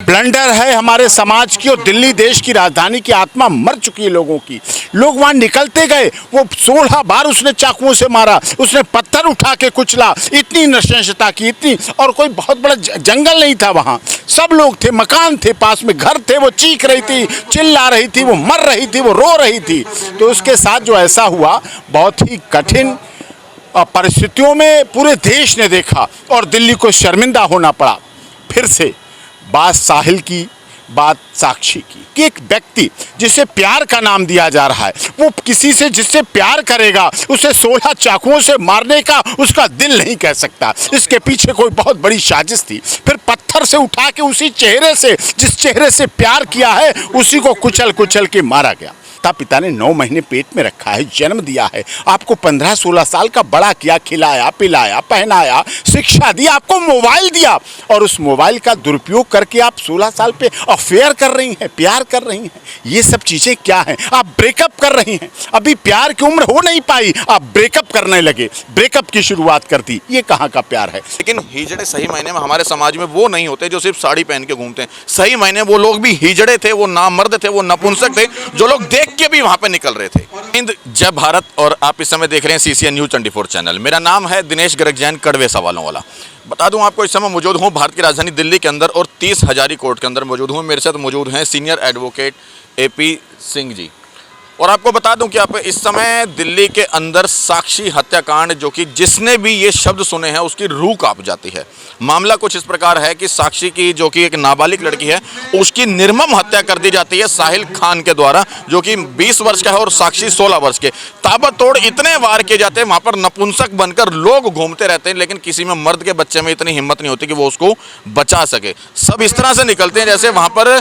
Blunder है हमारे समाज की और दिल्ली देश की राजधानी की आत्मा मर चुकी है लोगों की। लोग वहां निकलते गए, वो 16 बार उसने चाकुओं से मारा, उसने पत्थर उठा के कुचला, इतनी नृशंसता की, इतनी, और कोई बहुत बड़ा जंगल नहीं था वहां, सब लोग थे, मकान थे, पास में घर थे, वो चीख रही थी, चिल्ला रही थी, वो मर रही थी, वो रो रही थी। तो उसके साथ जो ऐसा हुआ, बहुत ही कठिन परिस्थितियों में पूरे देश ने देखा और दिल्ली को शर्मिंदा होना पड़ा। फिर से बात साहिल की, बात साक्षी की, कि एक व्यक्ति जिसे प्यार का नाम दिया जा रहा है, वो किसी से जिससे प्यार करेगा उसे 16 चाकुओं से मारने का उसका दिल नहीं कह सकता। इसके पीछे कोई बहुत बड़ी साजिश थी। फिर पत्थर से उठा के उसी चेहरे से, जिस चेहरे से प्यार किया है, उसी को कुचल कुचल के मारा गया। पिता ने 9 महीने पेट में रखा है, जन्म दिया है, आपको 15-16 साल का बड़ा किया, खिलाया पिलाया पहनाया, शिक्षा दी, आपको मोबाइल दिया, और उस मोबाइल का दुरुपयोग करके आप 16 साल पे अफेयर कर रही हैं, प्यार कर रही हैं। ये सब चीज़ें क्या हैं? आप ब्रेकअप कर रही हैं, अभी प्यार की उम्र हो नहीं पाई, आप ब्रेकअप करने लगे, ब्रेकअप की शुरुआत कर दी। ये कहाँ का प्यार है? लेकिन हिजड़े सही मायने में हमारे समाज में वो नहीं होते जो सिर्फ साड़ी पहन के घूमते हैं। सही मायने वो लोग भी हिजड़े थे, वो नामर्द थे, वो नपुंसक थे, जो लोग देख के भी वहां पे निकल रहे थे। हिंद, जय भारत। और आप इस समय देख रहे हैं CCN न्यूज 24 चैनल। मेरा नाम है दिनेश गर्ग जैन, कड़वे सवालों वाला। बता दूं आपको, इस समय मौजूद हूं भारत की राजधानी दिल्ली के अंदर और 30 हजारी कोर्ट के अंदर मौजूद हूं। मेरे साथ मौजूद हैं senior advocate AP Singh ji. और आपको बता दूं कि आप इस समय दिल्ली के अंदर साक्षी हत्याकांड, जो कि जिसने भी ये शब्द सुने हैं उसकी रूह कांप जाती है। मामला कुछ इस प्रकार है कि साक्षी की, जो कि एक नाबालिग लड़की है, उसकी निर्मम हत्या कर दी जाती है साहिल खान के द्वारा, जो कि 20 वर्ष का है और साक्षी 16 वर्ष के। ताबड़तोड़ इतने वार किए जाते हैं, वहां पर नपुंसक बनकर लोग घूमते रहते हैं, लेकिन किसी में मर्द के बच्चे में इतनी हिम्मत नहीं होती कि वो उसको बचा सके। सब इस तरह से निकलते हैं जैसे वहां पर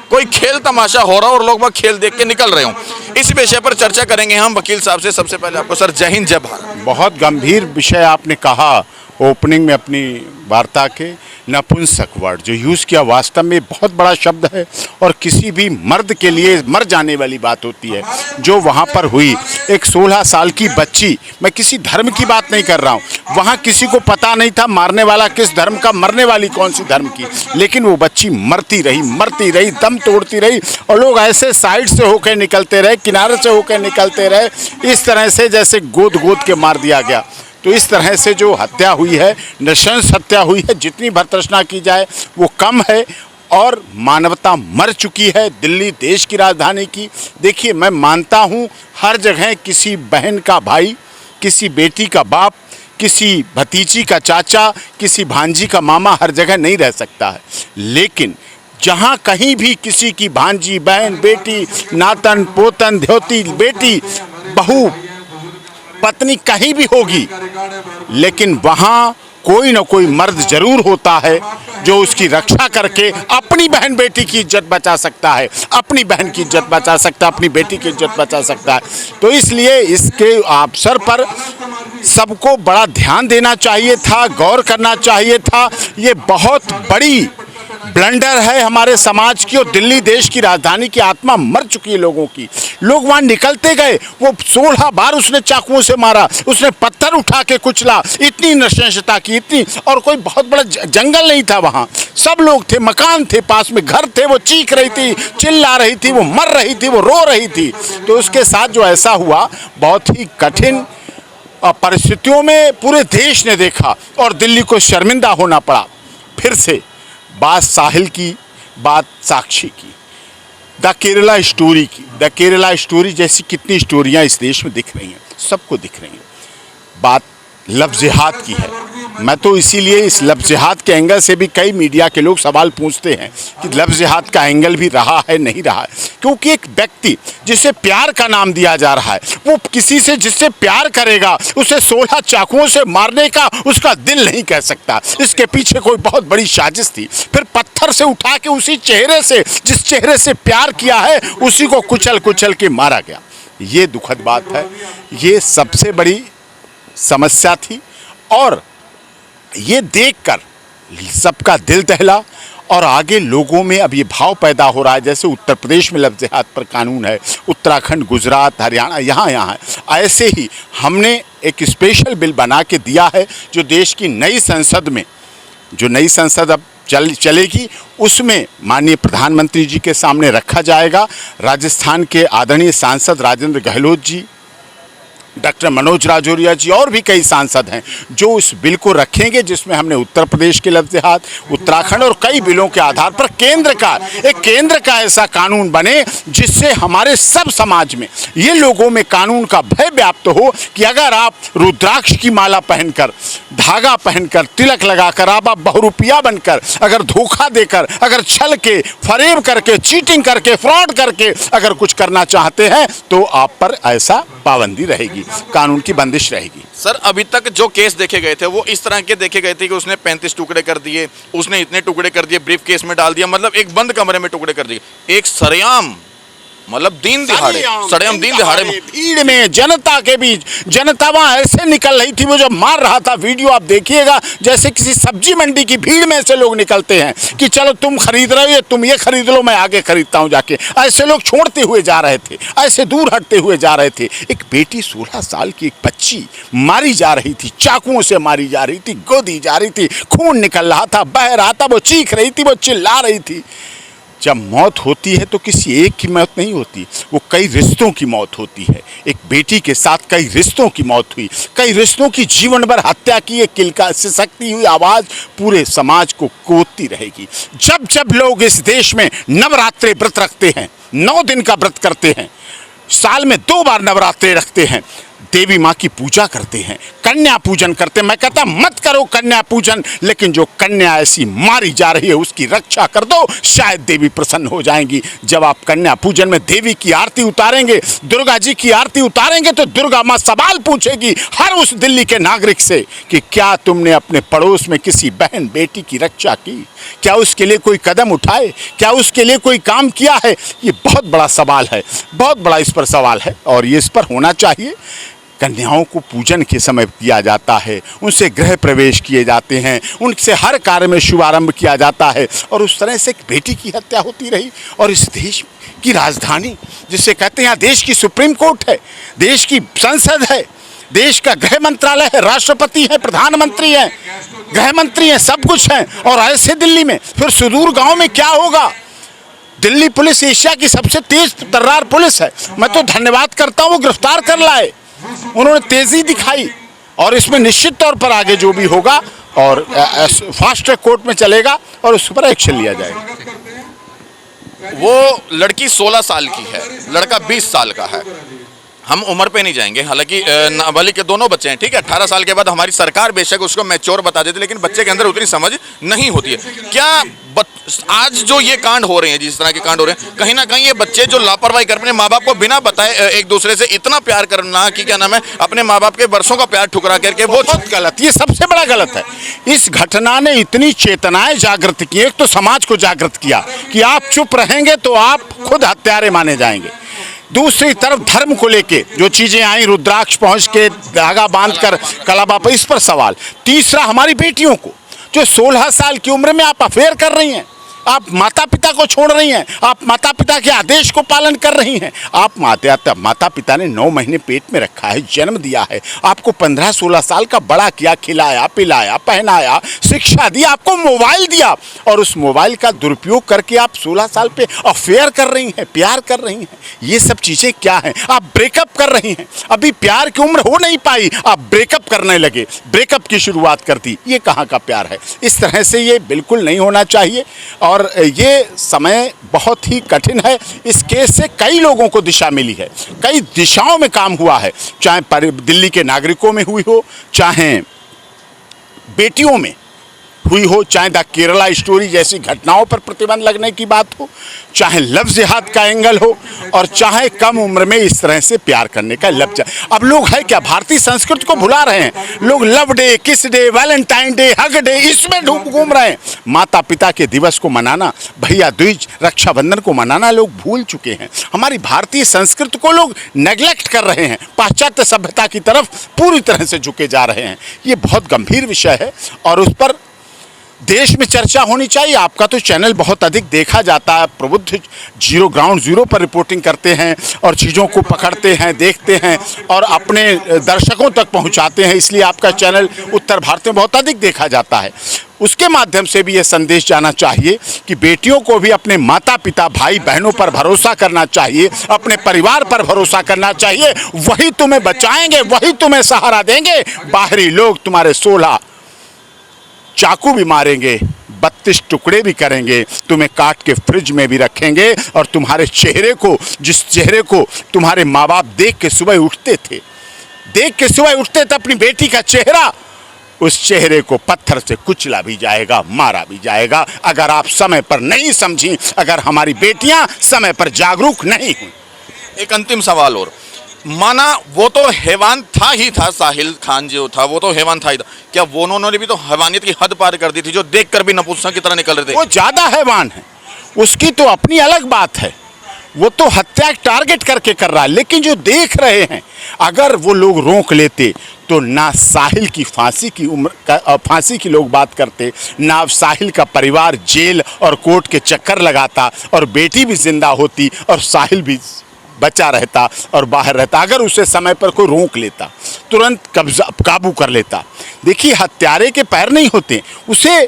कोई खेल तमाशा हो रहा हो और लोग वह खेल देख के निकल रहे हों। इस विषय पर चर्चा करेंगे हम वकील साहब से। सबसे पहले आपको सर जय हिंद, जय भारत। बहुत गंभीर विषय आपने कहा ओपनिंग में अपनी वार्ता के। नपुंसक वर्ड जो यूज़ किया, वास्तव में बहुत बड़ा शब्द है और किसी भी मर्द के लिए मर जाने वाली बात होती है। जो वहाँ पर हुई, एक 16 साल की बच्ची, मैं किसी धर्म की बात नहीं कर रहा हूँ, वहाँ किसी को पता नहीं था मारने वाला किस धर्म का, मरने वाली कौन सी धर्म की, लेकिन वो बच्ची मरती रही, दम तोड़ती रही, और लोग ऐसे साइड से होकर निकलते रहे, किनारे से होकर निकलते रहे, इस तरह से जैसे गोद गोद के मार दिया गया। तो इस तरह से जो हत्या हुई है, नृशंस हत्या हुई है, जितनी भर्त्सना की जाए वो कम है, और मानवता मर चुकी है दिल्ली देश की राजधानी की। देखिए, मैं मानता हूँ हर जगह किसी बहन का भाई, किसी बेटी का बाप, किसी भतीजी का चाचा, किसी भांजी का मामा हर जगह नहीं रह सकता है, लेकिन जहाँ कहीं भी किसी की भांजी, बहन, बेटी, नातन, पोतन, ध्योती, बेटी, बहू, पत्नी कहीं भी होगी, लेकिन वहाँ कोई ना कोई मर्द जरूर होता है जो उसकी रक्षा करके अपनी बहन बेटी की इज्जत बचा सकता है, अपनी बहन की इज्जत बचा सकता है, अपनी बेटी की इज्जत बचा सकता है। तो इसलिए इसके अवसर पर सबको बड़ा ध्यान देना चाहिए था, गौर करना चाहिए था। ये बहुत बड़ी ब्लंडर है हमारे समाज की और दिल्ली देश की राजधानी की आत्मा मर चुकी है लोगों की। लोग वहां निकलते गए, वो 16 बार उसने चाकुओं से मारा, उसने पत्थर उठा के कुचला, इतनी नृशंसता की, इतनी, और कोई बहुत बड़ा जंगल नहीं था वहां, सब लोग थे, मकान थे, पास में घर थे, वो चीख रही थी, चिल्ला रही थी, वो मर रही थी, वो रो रही थी। तो उसके साथ जो ऐसा हुआ, बहुत ही कठिन परिस्थितियों में पूरे देश ने देखा और दिल्ली को शर्मिंदा होना पड़ा। फिर से बात साहिल की, बात साक्षी की, द केरला स्टोरी की। द केरला स्टोरी जैसी कितनी स्टोरियां इस देश में दिख रही हैं, सबको दिख रही हैं। बात लफ्ज़ जिहाद की है। मैं तो इसीलिए इस लफ्ज़ जिहाद के एंगल से भी कई मीडिया के लोग सवाल पूछते हैं कि लफ्ज़ जिहाद का एंगल भी रहा है, नहीं रहा है, क्योंकि एक व्यक्ति जिसे प्यार का नाम दिया जा रहा है, वो किसी से जिससे प्यार करेगा उसे 16 चाकुओं से मारने का उसका दिल नहीं कह सकता। इसके पीछे कोई बहुत बड़ी साजिश थी। फिर पत्थर से उठा के उसी चेहरे से, जिस चेहरे से प्यार किया है, उसी को कुचल कुचल के मारा गया। ये दुखद बात है, ये सबसे बड़ी समस्या थी, और ये देखकर सबका दिल दहला और आगे लोगों में अब ये भाव पैदा हो रहा है। जैसे उत्तर प्रदेश में लफ्ज़ जिहाद पर कानून है, उत्तराखंड, गुजरात, हरियाणा, यहाँ है, ऐसे ही हमने एक स्पेशल बिल बना के दिया है, जो देश की नई संसद में, जो नई संसद अब चलेगी, उसमें माननीय प्रधानमंत्री जी के सामने रखा जाएगा। राजस्थान के आदरणीय सांसद राजेंद्र गहलोत जी, डॉक्टर मनोज राजौरिया जी और भी कई सांसद हैं जो उस बिल को रखेंगे, जिसमें हमने उत्तर प्रदेश के लफ्ज़-ए-हाथ, उत्तराखंड और कई बिलों के आधार पर केंद्र का ऐसा कानून बने जिससे हमारे सब समाज में, ये लोगों में कानून का भय व्याप्त हो कि अगर आप रुद्राक्ष की माला पहनकर, धागा पहनकर, तिलक लगाकर, आप बहुरूपिया बनकर, अगर धोखा देकर, अगर छल के, फरेब करके, चीटिंग करके, फ्रॉड करके अगर कुछ करना चाहते हैं तो आप पर ऐसा पाबंदी रहेगी, कानून की बंदिश रहेगी। सर, अभी तक जो केस देखे गए थे वो इस तरह के देखे गए थे कि उसने 35 टुकड़े कर दिए, उसने इतने टुकड़े कर दिए, ब्रीफ केस में डाल दिया, मतलब एक बंद कमरे में टुकड़े कर दिए। एक सरेआम, मतलब दिन दिहाड़े भीड़ में, जनता के बीच, जनता वहां ऐसे निकल रही थी, वो जो मार रहा था, वीडियो आप देखिएगा, जैसे किसी सब्जी मंडी की भीड़ में से लोग निकलते हैं कि चलो तुम खरीद रहे हो, तुम ये खरीद लो, मैं आगे खरीदता हूं जाके। ऐसे लोग छोड़ते हुए जा रहे थे, ऐसे दूर हटते हुए जा रहे थे। एक बेटी 16 साल की, एक बच्ची मारी जा रही थी, चाकुओं से मारी जा रही थी, गोदी जा रही थी, खून निकल रहा था, बह रहा था, वो चीख रही थी, वो चिल्ला रही थी। जब मौत होती है तो किसी एक की मौत नहीं होती, वो कई रिश्तों की मौत होती है। एक बेटी के साथ कई रिश्तों की मौत हुई, कई रिश्तों की जीवन भर हत्या की। एक किलका सिसकती हुई आवाज़ पूरे समाज को कोसती रहेगी। जब जब लोग इस देश में नवरात्रि व्रत रखते हैं, 9 दिन का व्रत करते हैं, साल में 2 बार नवरात्रि रखते हैं, देवी माँ की पूजा करते हैं, कन्या पूजन करते हैं। मैं कहता मत करो कन्या पूजन, लेकिन जो कन्या ऐसी मारी जा रही है उसकी रक्षा कर दो, शायद देवी प्रसन्न हो जाएंगी। जब आप कन्या पूजन में देवी की आरती उतारेंगे, दुर्गा जी की आरती उतारेंगे, तो दुर्गा माँ सवाल पूछेगी हर उस दिल्ली के नागरिक से कि क्या तुमने अपने पड़ोस में किसी बहन बेटी की रक्षा की, क्या उसके लिए कोई कदम उठाए, क्या उसके लिए कोई काम किया है। ये बहुत बड़ा सवाल है, बहुत बड़ा इस पर सवाल है और ये इस पर होना चाहिए। कन्याओं को पूजन के समय किया जाता है, उनसे गृह प्रवेश किए जाते हैं, उनसे हर कार्य में शुभारंभ किया जाता है, और उस तरह से एक बेटी की हत्या होती रही। और इस देश की राजधानी, जिसे कहते हैं, यहाँ देश की सुप्रीम कोर्ट है, देश की संसद है, देश का गृह मंत्रालय है, राष्ट्रपति है, प्रधानमंत्री है, गृह मंत्री है, सब कुछ है, और ऐसे दिल्ली में फिर सुदूर गांव में क्या होगा। दिल्ली पुलिस एशिया की सबसे तेज तर्रार पुलिस है। मैं तो धन्यवाद करता हूँ, वो गिरफ्तार कर लाए, उन्होंने तेजी दिखाई, और इसमें निश्चित तौर पर आगे जो भी होगा और फास्ट ट्रैक कोर्ट में चलेगा और उस पर एक्शन लिया जाएगा। वो लड़की 16 साल की है, लड़का 20 साल का है। हम उम्र पे नहीं जाएंगे, हालांकि नाबालिग के दोनों बच्चे हैं, ठीक है। 18 साल के बाद हमारी सरकार बेशक उसको मैच्योर बता देती है, लेकिन बच्चे के अंदर उतनी समझ नहीं होती है। क्या आज जो ये कांड हो रहे हैं, जिस तरह के कांड हो रहे हैं, कहीं ना कहीं ये बच्चे जो लापरवाही कर अपने माँ बाप को बिना बताए एक दूसरे से इतना प्यार करना कि क्या नाम है, अपने माँ बाप के वर्षों का प्यार ठुकरा करके, वो बहुत गलत, ये सबसे बड़ा गलत है। इस घटना ने इतनी चेतनाएं जागृत की, एक तो समाज को जागृत किया कि आप चुप रहेंगे तो आप खुद हत्यारे माने जाएंगे। दूसरी तरफ धर्म को लेके जो चीजें आई, रुद्राक्ष पहुंच के धागा बांधकर कलाबा पर, इस पर सवाल। तीसरा, हमारी बेटियों को जो 16 साल की उम्र में आप अफेयर कर रही हैं, आप माता पिता को छोड़ रही हैं, आप माता पिता के आदेश को पालन कर रही हैं। आप माता पिता ने 9 महीने पेट में रखा है, जन्म दिया है, आपको 15-16 साल का बड़ा किया, खिलाया पिलाया पहनाया, शिक्षा दी, आपको मोबाइल दिया, और उस मोबाइल का दुरुपयोग करके आप 16 साल पे अफेयर कर रही हैं, प्यार कर रही हैं। ये सब चीज़ें क्या हैं? आप ब्रेकअप कर रही हैं, अभी प्यार की उम्र हो नहीं पाई, आप ब्रेकअप करने लगे, ब्रेकअप की शुरुआत कर दी। ये कहाँ का प्यार है? इस तरह से ये बिल्कुल नहीं होना चाहिए। और ये समय बहुत ही कठिन है। इस केस से कई लोगों को दिशा मिली है, कई दिशाओं में काम हुआ है, चाहे दिल्ली के नागरिकों में हुई हो, चाहे बेटियों में हुई हो, चाहे द केरला स्टोरी जैसी घटनाओं पर प्रतिबंध लगने की बात हो, चाहे लव जिहाद का एंगल हो, और चाहे कम उम्र में इस तरह से प्यार करने का लव। अब लोग है क्या, भारतीय संस्कृति को भुला रहे हैं। लोग लव डे, किस day, Valentine day, hug day, इसमें घूम रहे हैं। माता पिता के दिवस को मनाना, भैया दूज, रक्षाबंधन को मनाना लोग भूल चुके हैं। हमारी भारतीय संस्कृति को लोग नेग्लेक्ट कर रहे हैं, पाश्चात्य सभ्यता की तरफ पूरी तरह से झुके जा रहे हैं। ये बहुत गंभीर विषय है और उस पर देश में चर्चा होनी चाहिए। आपका तो चैनल बहुत अधिक देखा जाता है, प्रबुद्ध जीरो ग्राउंड जीरो पर रिपोर्टिंग करते हैं और चीज़ों को पकड़ते हैं, देखते हैं और अपने दर्शकों तक पहुंचाते हैं, इसलिए आपका चैनल उत्तर भारत में बहुत अधिक देखा जाता है। उसके माध्यम से भी ये संदेश जाना चाहिए कि बेटियों को भी अपने माता पिता भाई बहनों पर भरोसा करना चाहिए, अपने परिवार पर भरोसा करना चाहिए। वही तुम्हें बचाएंगे, वही तुम्हें सहारा देंगे। बाहरी लोग तुम्हारे 16 चाकू भी मारेंगे, 32 टुकड़े भी करेंगे, तुम्हें काट के फ्रिज में भी रखेंगे और तुम्हारे चेहरे को, जिस चेहरे को तुम्हारे माँ बाप देख के सुबह उठते थे अपनी बेटी का चेहरा, उस चेहरे को पत्थर से कुचला भी जाएगा, मारा भी जाएगा, अगर आप समय पर नहीं समझी, अगर हमारी बेटियां समय पर जागरूक नहीं हुई। एक अंतिम सवाल और, माना वो तो हैवान था ही था, साहिल खान जो था वो तो हैवान था ही था, क्या वो उन्होंने भी तो हैवानियत की हद पार कर दी थी, जो देखकर भी नपुंसक की तरह निकल रहे थे? वो ज़्यादा हैवान है, उसकी तो अपनी अलग बात है, वो तो हत्या टारगेट करके कर रहा है। लेकिन जो देख रहे हैं, अगर वो लोग रोक लेते तो ना साहिल की फांसी की उम्र, फांसी की लोग बात करते, ना साहिल का परिवार जेल और कोर्ट के चक्कर लगाता और बेटी भी जिंदा होती और साहिल भी बचा रहता और बाहर रहता, अगर उसे समय पर कोई रोक लेता, तुरंत काबू कर लेता। देखिए, हत्यारे के पैर नहीं होते, उसे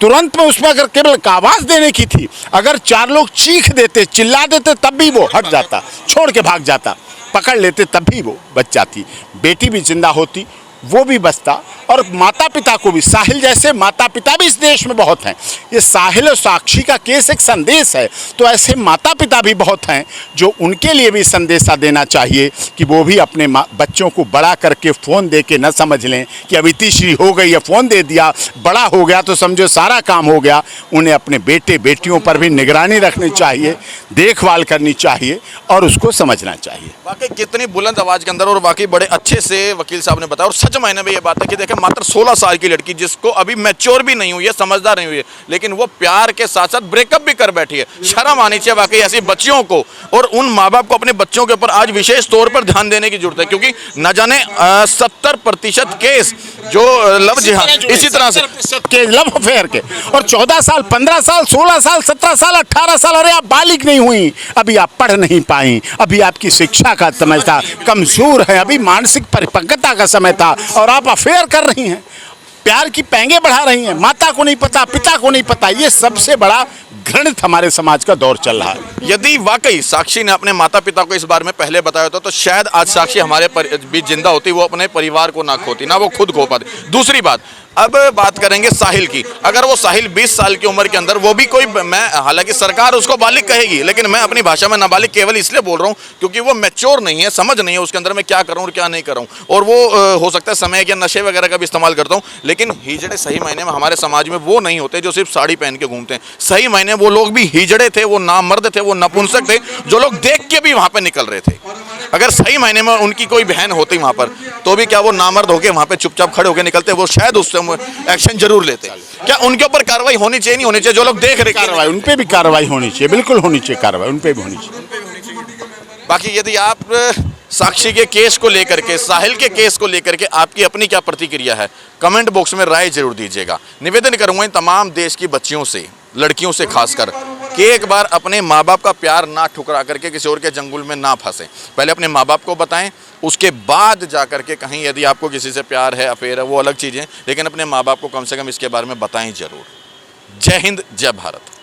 तुरंत में उसमें अगर केवल आवाज़ देने की थी, अगर 4 लोग चीख देते, चिल्ला देते, तब भी वो हट जाता, छोड़ के भाग जाता, पकड़ लेते तब भी वो बच जाती, बेटी भी जिंदा होती, वो भी बचता और माता पिता को भी, साहिल जैसे माता पिता भी इस देश में बहुत हैं। ये साहिल और साक्षी का केस एक संदेश है, तो ऐसे माता पिता भी बहुत हैं जो उनके लिए भी संदेशा देना चाहिए कि वो भी अपने बच्चों को बड़ा करके फ़ोन दे के न समझ लें कि अब इतिश्री हो गई है, फ़ोन दे दिया, बड़ा हो गया तो समझो सारा काम हो गया। उन्हें अपने बेटे बेटियों पर भी निगरानी रखनी चाहिए, देखभाल करनी चाहिए और उसको समझना चाहिए। वाकई कितनी बुलंद आवाज़ के अंदर और वाकई बड़े अच्छे से वकील साहब ने बताया, और सच मायने में ये बात है कि देखें, मात्र 16 साल की लड़की जिसको अभी मैच्योर भी नहीं हुई है, समझदार नहीं हुई है, लेकिन वो प्यार के साथ साथ ब्रेकअप भी कर बैठी है। शर्म आनी चाहिए वाकई ऐसी बच्चियों को, और उन माँ बाप को अपने बच्चों के ऊपर आज विशेष तौर पर ध्यान देने की जरूरत है, क्योंकि न जाने 70% केस जो लव जिहाद इसी तरह से के लव अफेयर के, और 14 साल 15 साल 16 साल 17 साल 18 साल, अरे आप बालिग नहीं हुई, अभी आप पढ़ नहीं पाई, अभी आपकी शिक्षा का समय था, कमजोर है, अभी मानसिक परिपक्वता का समय था और आप अफेयर कर रही हैं, प्यार की पैंगे बढ़ा रही हैं, माता को नहीं पता, पिता को नहीं पता। ये सबसे बड़ा घृणित हमारे समाज का दौर चल रहा है। यदि वाकई साक्षी ने अपने माता पिता को इस बारे में पहले बताया होता तो शायद आज साक्षी हमारे बीच जिंदा होती, वो अपने परिवार को ना खोती, ना वो खुद खो पाती। दूसरी बात, अब बात करेंगे साहिल की। अगर वो साहिल 20 साल की उम्र के अंदर, वो भी कोई, मैं हालांकि सरकार उसको बालिग कहेगी, लेकिन मैं अपनी भाषा में नाबालिग केवल इसलिए बोल रहा हूँ क्योंकि वो मैच्योर नहीं है, समझ नहीं है उसके अंदर मैं क्या कर रहा हूँ और क्या नहीं कर रहा हूँ, और वो हो सकता है समय या नशे वगैरह का भी इस्तेमाल करता हूँ। लेकिन हिजड़े सही मायने में हमारे समाज में वो नहीं होते जो सिर्फ साड़ी पहन के घूमते हैं। सही मायने वो लोग भी हिजड़े थे, वो नामर्द थे, वो नपुंसक थे, जो लोग देख के भी वहाँ पर निकल रहे थे। अगर सही मायने में उनकी कोई बहन होती वहाँ पर, तो भी क्या वो नामर्द होकर वहाँ पे चुपचाप खड़े होकर निकलते? वो शायद उस एक्शन जरूर लेते। क्या उनके ऊपर कार्रवाई होनी चाहिए, नहीं होनी चाहिए? जो लोग देख रहे, कार्रवाई उन पे भी कार्रवाई होनी चाहिए, बिल्कुल होनी चाहिए कार्रवाई, उन पे भी होनी चाहिए। बाकी यदि आप साक्षी के केस को लेकर के, साहिल के केस को लेकर के आपकी अपनी क्या प्रतिक्रिया है, कमेंट बॉक्स में राय जरूर दीजिएगा। निवेदन करूंगा इन तमाम देश की बच्चियों से, लड़कियों से खासकर, कि एक बार अपने माँ बाप का प्यार ना ठुकरा करके किसी और के जंगल में ना फंसे। पहले अपने माँ बाप को बताएं, उसके बाद जा करके कहीं यदि आपको किसी से प्यार है, अफेयर है, वो अलग चीज़ें, लेकिन अपने माँ बाप को कम से कम इसके बारे में बताएं जरूर। जय हिंद, जय भारत।